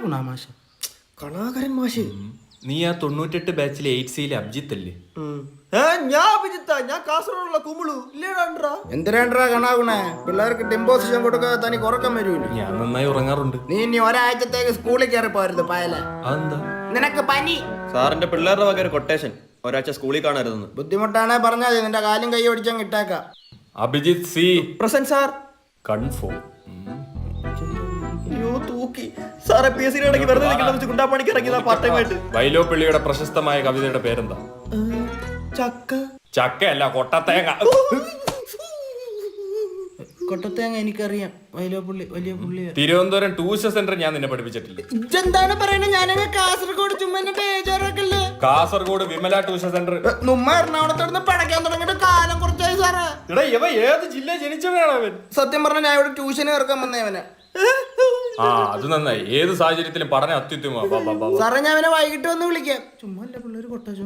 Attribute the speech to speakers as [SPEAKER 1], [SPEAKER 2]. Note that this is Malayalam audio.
[SPEAKER 1] കണാകുണ മാഷ.
[SPEAKER 2] കണാകരൻ മാഷ്.
[SPEAKER 3] നീ ആ 98 ബാച്ചിലെ 8Cയിലെ അഭിജിത്ത് അല്ലേ?
[SPEAKER 2] ഞാൻ അഭിജിത്താ, ഞാൻ കാസർഗോഡുള്ള കുമിളു ഇല്ലേടാ.
[SPEAKER 1] എന്തിനാണ്ടാ കണാകുണേ? പിള്ളേർക്ക് ഡിമ്പോസിഷൻ കൊടുക്കാതെ തനിക്ക് ഉറക്കം വരൂല.
[SPEAKER 3] ഞാൻ നന്നായി ഉറങ്ങാറുണ്ട്.
[SPEAKER 1] നീ ഇനി ഒരാഴ്ചത്തേക്ക് സ്കൂളിൽ കയറി പോരുത് പയല.
[SPEAKER 3] അതെന്താ?
[SPEAKER 1] നിനക്ക് പനി.
[SPEAKER 2] സാറിന്റെ പിള്ളേരുടെ വക ഒരു കൊട്ടേഷൻ, ഒരാഴ്ച സ്കൂളിൽ കാണരുതെന്ന്.
[SPEAKER 1] ബുദ്ധിമുട്ടാണെ പറഞ്ഞാൽ മതി, നിന്റെ കാലും കൈ ഓടിച്ചങ്ങ് ഇട്ടേക്കാം.
[SPEAKER 3] Abhijith C
[SPEAKER 2] present sir.
[SPEAKER 3] Confirm.
[SPEAKER 2] അയ്യോ തൂക്കി സാറെ. PSC ഇടയ്ക്ക് വെറുതെ നിൽക്കുന്ന ഗുണ്ടാപ്പണിക്ക് ഇറങ്ങിയതാ പാർട്ട് ടൈം ആയിട്ട്.
[SPEAKER 3] വൈലോപ്പിള്ളിയുടെ പ്രശസ്തമായ കവിതയുടെ പേരെന്താ?
[SPEAKER 2] ചക്ക.
[SPEAKER 3] ചക്കയല്ല, കൊട്ടത്തേങ്ങ.
[SPEAKER 1] കൊട്ടത്തേങ്ങ എനിക്കറിയാം. വൈലോപ്പള്ളി വലിയ പുള്ളി.
[SPEAKER 3] തിരുവനന്തപുരം ട്യൂഷൻ സെന്റർ ഞാൻ നിന്നെ പഠിപ്പിച്ചിട്ടില്ല.
[SPEAKER 1] ഇതെന്താണ് പറയുന്നത്? ഞാനങ്ങ് കാസർഗോഡ് ചുമ്മാ ബേജാറാക്കല്ലേ.
[SPEAKER 3] Kasaragod Vimala tuition centre.
[SPEAKER 1] നമ്മ എറണാകുളത്തോട് പടയ്ക്കാൻ തുടങ്ങിയിട്ട് കാലം കുറച്ചായി സാറേ.
[SPEAKER 3] എടാ ഇവ ഏത് ജില്ല ജനിച്ചവനാണ് അവൻ?
[SPEAKER 1] സത്യം പറഞ്ഞ ഞാൻ ഇവിടെ ട്യൂഷന് ഇറക്കാൻ വന്നേവനെ.
[SPEAKER 3] ആ അത് നന്നായി. ഏത് സാഹചര്യത്തിലും പഠനം അത്യുത്തമ.
[SPEAKER 1] സാറേ ഞാൻ അവനെ വൈകിട്ട് വന്ന് വിളിക്കാം. ചുമ്മാ അല്ല പിള്ളേര് കൊട്ടാച്ചു.